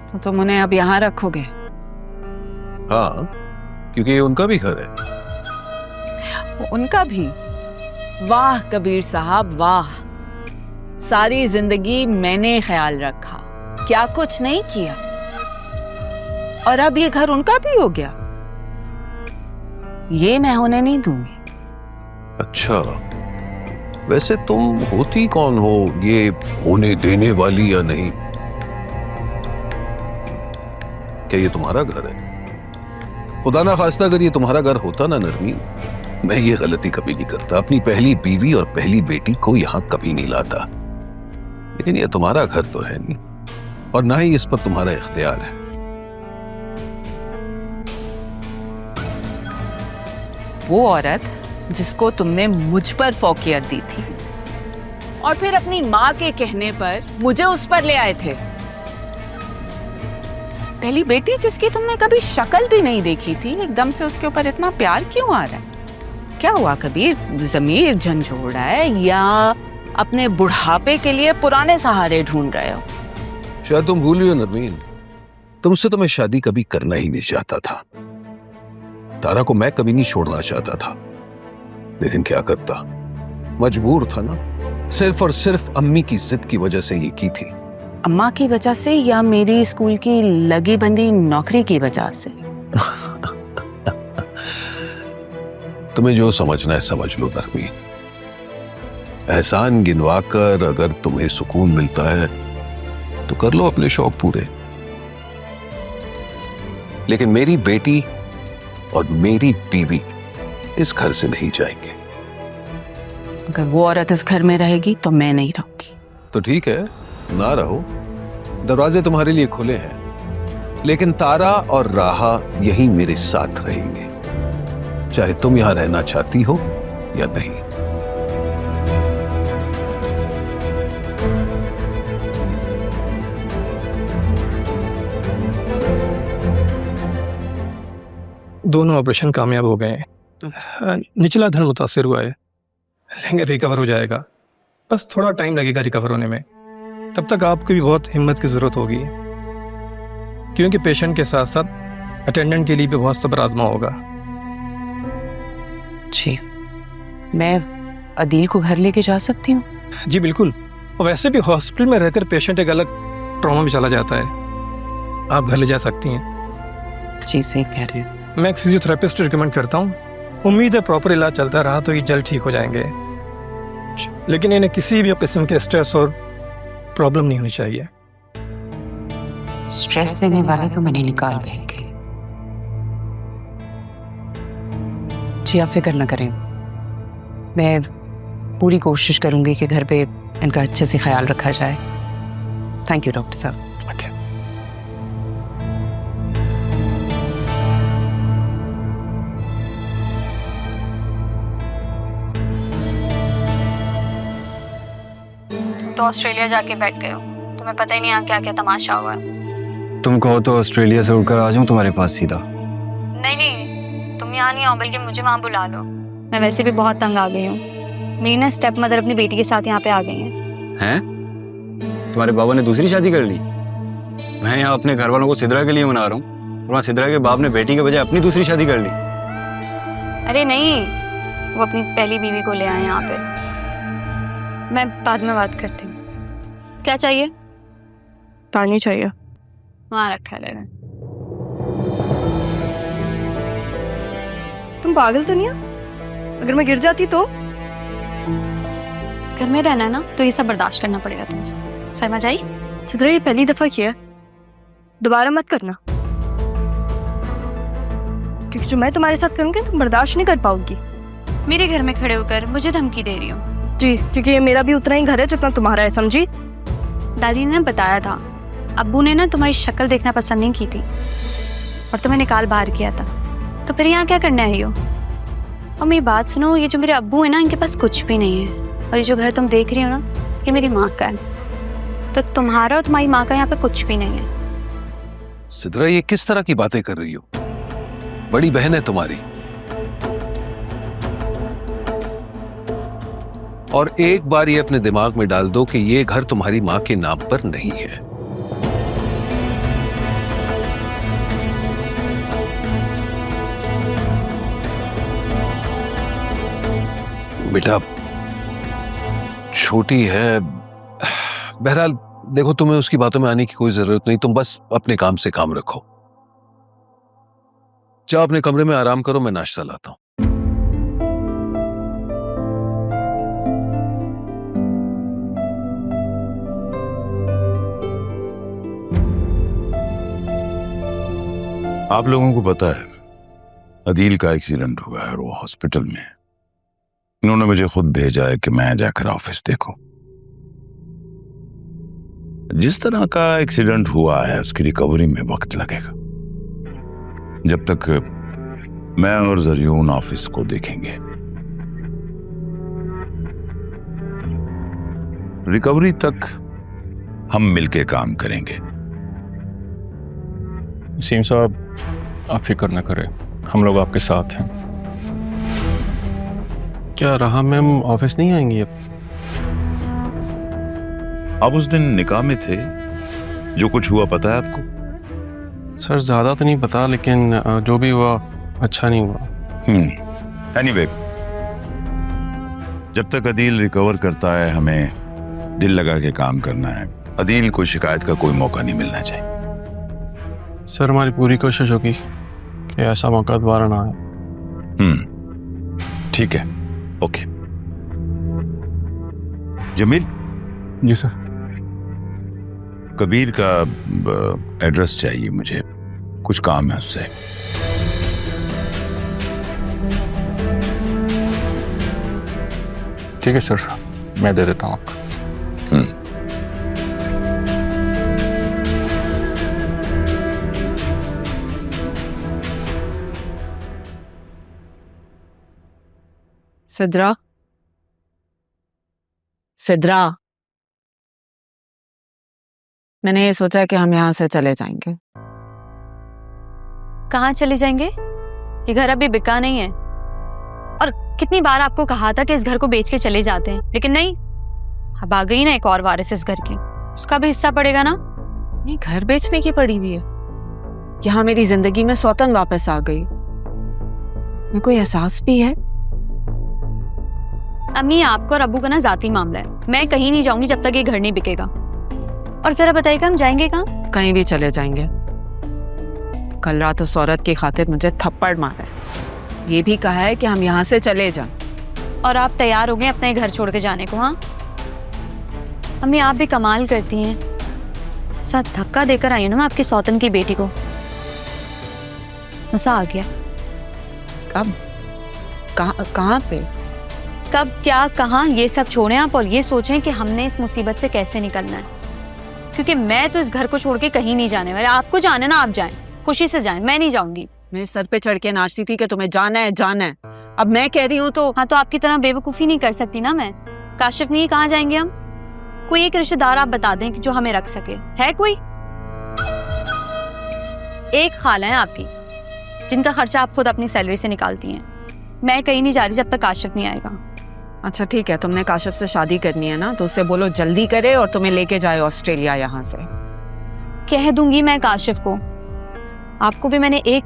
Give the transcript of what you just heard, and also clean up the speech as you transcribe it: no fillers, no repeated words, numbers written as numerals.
तो तुम उन्हें अब यहाँ रखोगे? हाँ, क्योंकि ये उनका भी घर है। उनका भी? वाह कबीर साहब वाह, सारी जिंदगी मैंने ख्याल रखा, क्या कुछ नहीं किया, और अब ये घर उनका भी हो गया। ये मैं होने नहीं दूंगी। अच्छा, वैसे तुम होती कौन हो, ये होने देने वाली या नहीं? क्या ये तुम्हारा घर है? खुदा ना खास्ता अगर ये तुम्हारा घर होता ना नरमीन, मैं ये गलती कभी नहीं करता, अपनी पहली बीवी और पहली बेटी को यहां कभी नहीं लाता। लेकिन ये तुम्हारा घर तो है नहीं, और ना ही इस पर तुम्हारा इख्तियार है। वो औरत जिसको तुमने मुझ पर फौकियत दी थी और फिर अपनी माँ के कहने पर मुझे उस पर ले आए थे। पहली बेटी जिसकी तुमने कभी शक्ल भी नहीं देखी थी, एकदम से उसके ऊपर इतना प्यार क्यों आ रहा है? क्या हुआ कबीर, ज़मीर झंझोड़ा है या अपने बुढ़ापे के लिए पुराने सहारे ढूंढ रहे हो? शायद तुम भूल रही हो नरमीन, तुमसे तो मैं शादी कभी करना ही नहीं चाहता था। तारा को मैं कभी नहीं छोड़ना चाहता था, लेकिन क्या करता, मजबूर था ना। सिर्फ और सिर्फ अम्मी की जिद की वजह से ये की थी। अम्मा की वजह से या मेरी स्कूल की लगी बंदी नौकरी की वजह से? तुम्हें जो समझना है समझ लो नरमीन। एहसान गिनवा कर अगर तुम्हें सुकून मिलता है तो कर लो अपने शौक पूरे, लेकिन मेरी बेटी और मेरी बीवी इस घर से नहीं जाएंगे। अगर वो औरत इस घर में रहेगी तो मैं नहीं रहूंगी। तो ठीक है, ना रहो, दरवाजे तुम्हारे लिए खुले हैं, लेकिन तारा और राहा यहीं मेरे साथ रहेंगे, चाहे तुम यहां रहना चाहती हो या नहीं। दोनों ऑपरेशन कामयाब हो गए हैं। निचला धड़ मुतासिर हुआ है, लेकिन रिकवर हो जाएगा। बस थोड़ा टाइम लगेगा रिकवर होने में। तब तक आपको भी बहुत हिम्मत की ज़रूरत होगी, क्योंकि पेशेंट के साथ साथ अटेंडेंट के लिए भी बहुत सब्र आजमा होगा। जी, मैं अदील को घर लेके जा सकती हूँ? जी बिल्कुल, और वैसे भी हॉस्पिटल में रहकर पेशेंट एक अलग ट्रॉमा में चला जाता है। आप घर ले जा सकती हैं। जी सही कह रहे हैं। मैं एक फिजियोथेरेपिस्ट रिकमेंड करता हूँ। उम्मीद है प्रॉपर इलाज चलता रहा तो ये जल्द ठीक हो जाएंगे, लेकिन इन्हें किसी भी किस्म के स्ट्रेस और प्रॉब्लम नहीं होनी चाहिए। स्ट्रेस देने वाले तो मैंने निकाल फेंके। जी आप फिक्र न करें, मैं पूरी कोशिश करूंगी कि घर पे इनका अच्छे से ख्याल रखा जाए। थैंक यू डॉक्टर साहब। तो ऑस्ट्रेलिया जाके बैठ गए हो, तुम्हें पता ही नहीं यहाँ क्या क्या तमाशा हुआ है। तुम कहो तो ऑस्ट्रेलिया से उड़कर आ जाऊं तुम्हारे पास सीधा? नहीं नहीं, तुम यहाँ नहीं आओ, बल्कि मुझे वहाँ बुला लो। मैं वैसे भी बहुत तंग आ गई हूँ। मेरी ना स्टेप मदर अपनी बेटी के साथ यहाँ पे आ गई हैं। हैं? तुम्हारे बाबा ने दूसरी शादी कर ली? मैं यहाँ अपने घर वालों को सिदरा के लिए मना रहा हूँ, और वहाँ सिदरा के बाप ने बेटी के बजाय अपनी दूसरी शादी कर ली। अरे नहीं, वो अपनी पहली बीवी को ले आए यहाँ पे। मैं बाद में बात करती हूँ। क्या चाहिए? पानी चाहिए। वहाँ रखा है। तुम पागल तो नहीं हो? अगर मैं गिर जाती तो? इस घर में रहना है ना, तो ये सब बर्दाश्त करना पड़ेगा तुम्हें। समझ आई? चित्रा, ये पहली दफा किया, दोबारा मत करना, क्योंकि जो मैं तुम्हारे साथ करूंगी तुम बर्दाश्त नहीं कर पाओगी। मेरे घर में खड़े होकर मुझे धमकी दे रही हो? जी, क्योंकि ये मेरा भी उतना ही घर है जितना तुम्हारा है, समझी? दादी ने बताया था, अब्बू ने ना तुम्हारी शक्ल देखना पसंद नहीं की थी और तुम्हें निकाल बाहर किया था, तो फिर यहाँ क्या करने आई हो? और मेरी बात सुनो, ये जो मेरे अब्बू है ना, इनके पास कुछ भी नहीं है, और ये जो घर तुम देख रही हो ना, ये मेरी माँ का है। तो तुम्हारा और तुम्हारी माँ का यहाँ पे कुछ भी नहीं है। सिद्रा, ये किस तरह की बातें कर रही हो? बड़ी बहन है तुम्हारी, और एक बार ये अपने दिमाग में डाल दो कि ये घर तुम्हारी माँ के नाम पर नहीं है। बेटा छोटी है। बहरहाल देखो, तुम्हें उसकी बातों में आने की कोई जरूरत नहीं, तुम बस अपने काम से काम रखो। जाओ अपने कमरे में आराम करो, मैं नाश्ता लाता हूं। आप लोगों को पता है अदील का एक्सीडेंट हुआ है और वो हॉस्पिटल में है। इन्होंने मुझे खुद भेजा है कि मैं जाकर ऑफिस देखूं। जिस तरह का एक्सीडेंट हुआ है उसकी रिकवरी में वक्त लगेगा। जब तक मैं और जरियून ऑफिस को देखेंगे, रिकवरी तक हम मिलके काम करेंगे। सीम साहब, आप फिक्र न करें, हम लोग आपके साथ हैं। क्या रहा मैम ऑफिस नहीं आएंगी अब? आप उस दिन निकाह में थे, जो कुछ हुआ पता है आपको? सर ज़्यादा तो नहीं पता, लेकिन जो भी हुआ अच्छा नहीं हुआ। एनीवे, जब तक अदील रिकवर करता है हमें दिल लगा के काम करना है। अदील को शिकायत का कोई मौका नहीं मिलना चाहिए। सर हमारी पूरी कोशिश होगी कि ऐसा मौका दोबारा ना आए। ठीक है, ओके। जमील। जी सर। कबीर का एड्रेस चाहिए मुझे, कुछ काम है उससे। ठीक है सर, मैं दे देता हूँ आपको। सिद्रा, सिद्रा, मैंने ये सोचा कि हम यहाँ से चले जाएंगे। कहाँ चले जाएंगे? ये घर अभी बिका नहीं है। और कितनी बार आपको कहा था कि इस घर को बेच के चले जाते हैं, लेकिन नहीं। अब आ गई ना एक और वारिस इस घर की, उसका भी हिस्सा पड़ेगा ना। नहीं, घर बेचने की पड़ी हुई है। यहाँ मेरी जिंदगी में सौतन वापस आ गई। मेरे को एहसास भी है। अम्मी, आपको और अब्बू का ना जाती मामला है। मैं कहीं नहीं जाऊंगी जब तक ये घर नहीं बिकेगा। और जरा बताइएगा, हम जाएंगे कहाँ? कहीं भी चले जाएंगे। कल रात उस औरत की खातिर मुझे थप्पड़ मारा है। ये भी कहा है कि हम यहाँ से चले जाएं। और आप तैयार हो गए अपने घर छोड़ के जाने को? हाँ अम्मी, आप भी कमाल करती हैं। साथ धक्का देकर आई हूँ ना मैं आपकी सौतन की बेटी को। नशा आ गया। कब? कहाँ पे? कब, क्या, कहाँ, ये सब छोड़ें आप और ये सोचें कि हमने इस मुसीबत से कैसे निकलना है। क्योंकि मैं तो इस घर को छोड़ के कहीं नहीं जाने वाली। आपको जाना ना, आप जाएं, खुशी से जाएं, मैं नहीं जाऊंगी। मेरे सर पे चढ़ के नाचती थी कि तुम्हें जाना है, जाना है। अब मैं कह रही हूँ तो। हाँ, तो आपकी तरह बेवकूफ़ी नहीं कर सकती ना मैं। काशिफ नहीं, कहाँ जाएंगे हम? कोई एक रिश्तेदार आप बता दें कि जो हमें रख सके। है कोई? एक खाला है आपकी जिनका खर्चा आप खुद अपनी सैलरी से निकालती हैं। मैं कहीं नहीं जा रही जब तक काशिफ नहीं आएगा। अच्छा ठीक है, तुमने काशिफ से शादी करनी है ना, तो उससे बोलो जल्दी करे और तुम्हें लेके जाए ऑस्ट्रेलिया। यहाँ से कह दूंगी मैं काशिफ को। आपको भी मैंने एक